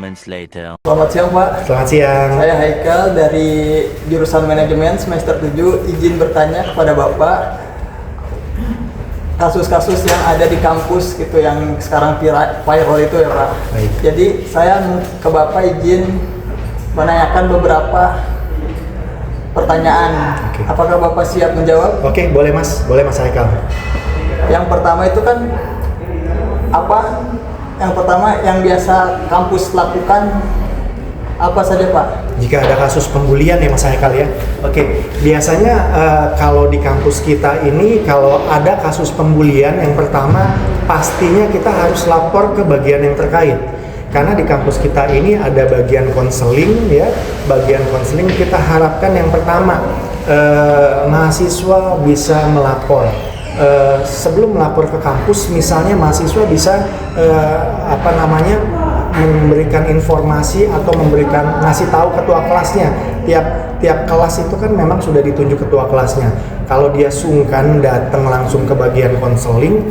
moments later. Selamat siang Pak. Selamat siang. Saya Haikal dari jurusan manajemen semester 7. Izin bertanya kepada Bapak, kasus-kasus yang ada di kampus gitu yang sekarang viral itu ya Pak. Baik. Jadi saya ke Bapak izin menanyakan beberapa pertanyaan. Oke. Apakah Bapak siap menjawab? Oke, boleh Mas Haikal. Yang pertama itu kan apa? Yang pertama yang biasa kampus lakukan apa saja Pak? Jika ada kasus pembulian ya Mas Haikal ya. Oke, biasanya kalau di kampus kita ini kalau ada kasus pembulian, yang pertama pastinya kita harus lapor ke bagian yang terkait. Karena di kampus kita ini ada bagian konseling ya. Bagian konseling kita harapkan yang pertama mahasiswa bisa melapor. Sebelum melapor ke kampus, misalnya mahasiswa bisa memberikan informasi atau ngasih tahu ketua kelasnya. Tiap kelas itu kan memang sudah ditunjuk ketua kelasnya. Kalau dia sungkan datang langsung ke bagian konseling,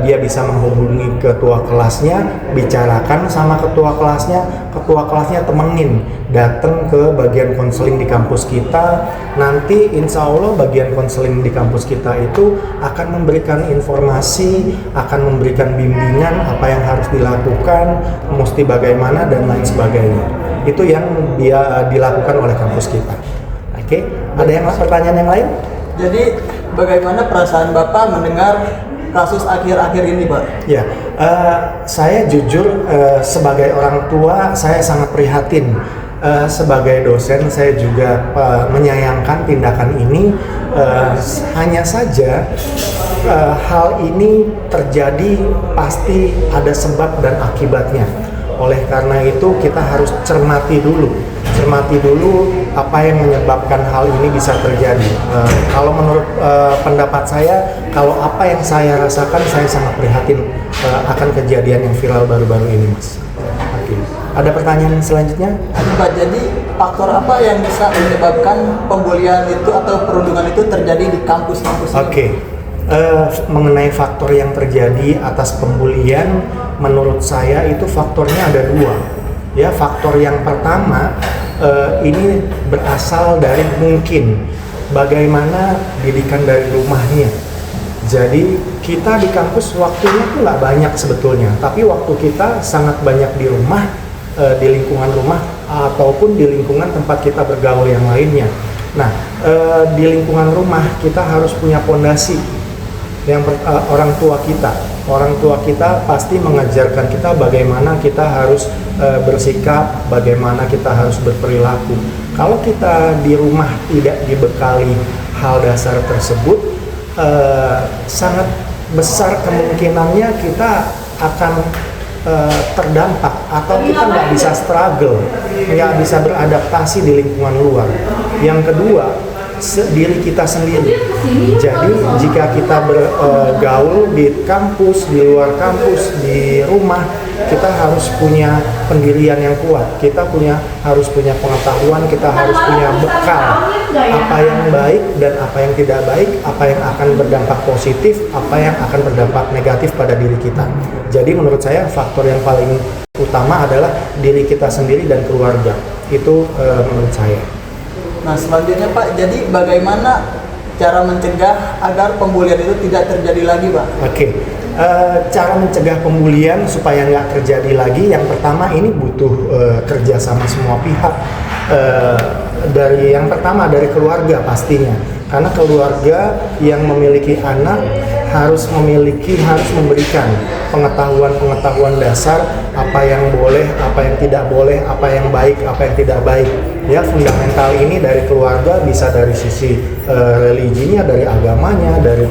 dia bisa menghubungi ketua kelasnya, bicarakan sama ketua kelasnya temenin, datang ke bagian konseling di kampus kita. Nanti insya Allah bagian konseling di kampus kita itu akan memberikan informasi, akan memberikan bimbingan apa yang harus dilakukan, mesti bagaimana dan lain sebagainya. Itu yang dia dilakukan oleh kampus kita. Oke, ada pertanyaan yang lain? Jadi bagaimana perasaan Bapak mendengar kasus akhir-akhir ini Pak? Ya, saya jujur sebagai orang tua saya sangat prihatin. Sebagai dosen saya juga menyayangkan tindakan ini. Hanya saja hal ini terjadi pasti ada sebab dan akibatnya. Oleh karena itu kita harus cermati dulu apa yang menyebabkan hal ini bisa terjadi. Kalau menurut pendapat saya, kalau apa yang saya rasakan, saya sangat prihatin akan kejadian yang viral baru-baru ini, Mas. Oke. Ada pertanyaan selanjutnya? Pak, jadi faktor apa yang bisa menyebabkan pembulian itu atau perundungan itu terjadi di kampus-kampus ini? Oke. Mengenai faktor yang terjadi atas pembulian, menurut saya itu faktornya ada dua. Ya, faktor yang pertama ini berasal dari mungkin bagaimana didikan dari rumahnya. Jadi kita di kampus waktunya tuh nggak banyak sebetulnya, tapi waktu kita sangat banyak di rumah, di lingkungan rumah ataupun di lingkungan tempat kita bergaul yang lainnya. Nah, di lingkungan rumah kita harus punya pondasi. Orang tua kita pasti mengajarkan kita bagaimana kita harus bersikap, bagaimana kita harus berperilaku. Kalau kita di rumah tidak dibekali hal dasar tersebut, sangat besar kemungkinannya kita akan terdampak atau kita nggak bisa struggle, nggak bisa beradaptasi di lingkungan luar. Yang kedua, diri kita sendiri. Jadi jika kita bergaul di kampus, di luar kampus, di rumah, kita harus punya pendirian yang kuat. Kita harus punya pengetahuan, kita harus punya bekal apa yang baik dan apa yang tidak baik, apa yang akan berdampak positif, apa yang akan berdampak negatif pada diri kita. Jadi menurut saya faktor yang paling utama adalah diri kita sendiri dan keluarga. Itu menurut saya. Nah selanjutnya Pak, jadi bagaimana cara mencegah agar pembulian itu tidak terjadi lagi Pak? Oke, cara mencegah pembulian supaya nggak terjadi lagi, yang pertama ini butuh kerja sama semua pihak. Yang pertama dari keluarga pastinya, karena keluarga yang memiliki anak harus memberikan pengetahuan dasar apa yang boleh, apa yang tidak boleh, apa yang baik, apa yang tidak baik. Ya, fundamental ini dari keluarga, bisa dari sisi religinya, dari agamanya, dari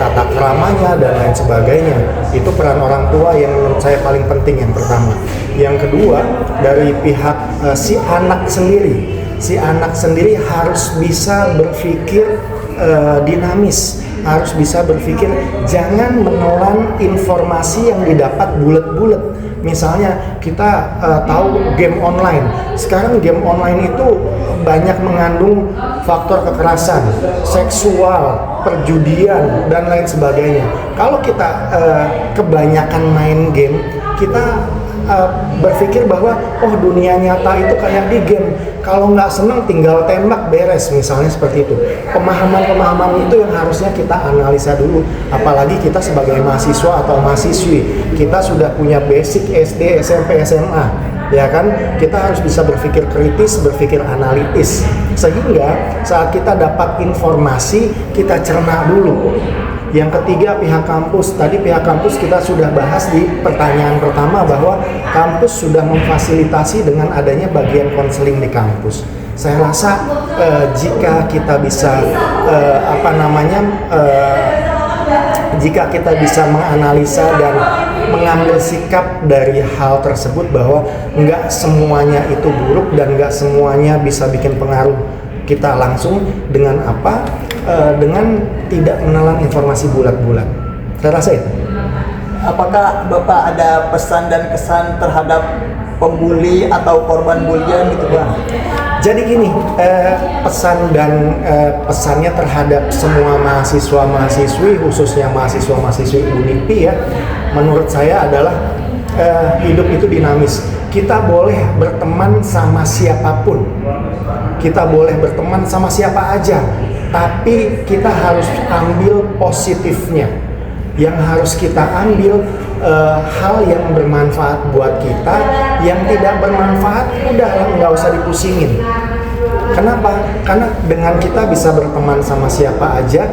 tata keramanya dan lain sebagainya. Itu peran orang tua yang menurut saya paling penting yang pertama. Yang kedua, dari pihak si anak sendiri. Si anak sendiri harus bisa berpikir dinamis, harus bisa berpikir, jangan menelan informasi yang didapat bulet-bulet. Misalnya kita tahu game online. Sekarang game online itu banyak mengandung faktor kekerasan, seksual, perjudian dan lain sebagainya. Kalau kita kebanyakan main game, kita berpikir bahwa oh dunia nyata itu kayak di game, kalau nggak seneng tinggal tembak beres, misalnya seperti itu. Pemahaman-pemahaman itu yang harusnya kita analisa dulu, apalagi kita sebagai mahasiswa atau mahasiswi, kita sudah punya basic SD, SMP, SMA, ya kan? Kita harus bisa berpikir kritis, berpikir analitis, sehingga saat kita dapat informasi kita cerna dulu. Yang ketiga, pihak kampus. Tadi pihak kampus kita sudah bahas di pertanyaan pertama bahwa kampus sudah memfasilitasi dengan adanya bagian konseling di kampus. Saya rasa jika kita bisa jika kita bisa menganalisa dan mengambil sikap dari hal tersebut bahwa nggak semuanya itu buruk dan nggak semuanya bisa bikin pengaruh kita langsung dengan dengan tidak menelan informasi bulat-bulat. Saya rasa itu. Apakah Bapak ada pesan dan kesan terhadap pembuli atau korban bulian gitu Bang? Jadi gini, pesan dan pesannya terhadap semua mahasiswa-mahasiswi, khususnya mahasiswa-mahasiswi UNIPI ya, menurut saya adalah hidup itu dinamis. Kita boleh berteman sama siapapun, kita boleh berteman sama siapa aja, tapi kita harus ambil positifnya. Yang harus kita ambil hal yang bermanfaat buat kita, yang tidak bermanfaat udah nggak usah dipusingin. Kenapa? Karena dengan kita bisa berteman sama siapa aja,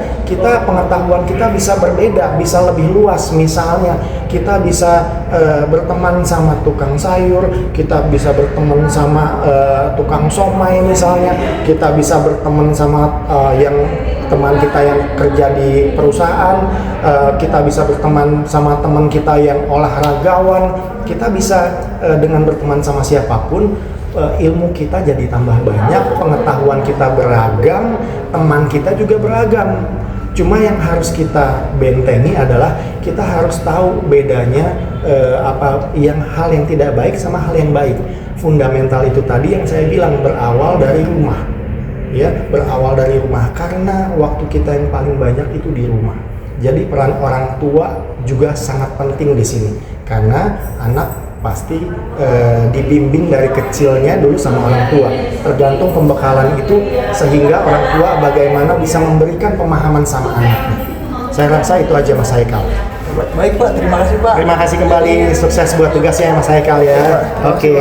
pengetahuan kita bisa berbeda, bisa lebih luas. Misalnya kita bisa berteman sama tukang sayur, kita bisa berteman sama tukang somai misalnya, kita bisa berteman sama yang teman kita yang kerja di perusahaan, kita bisa berteman sama teman kita yang olahragawan, kita bisa dengan berteman sama siapapun, ilmu kita jadi tambah banyak, pengetahuan kita beragam, teman kita juga beragam. Cuma yang harus kita bentengi adalah kita harus tahu bedanya hal yang tidak baik sama hal yang baik. Fundamental itu tadi yang saya bilang berawal dari rumah. Ya, berawal dari rumah karena waktu kita yang paling banyak itu di rumah. Jadi peran orang tua juga sangat penting di sini karena anak pasti dibimbing dari kecilnya dulu sama orang tua. Tergantung pembekalan itu sehingga orang tua bagaimana bisa memberikan pemahaman sama anaknya. Saya rasa itu aja Mas Haikal. Baik Pak, terima kasih Pak. Terima kasih kembali, sukses buat tugasnya Mas Haikal ya. Oke.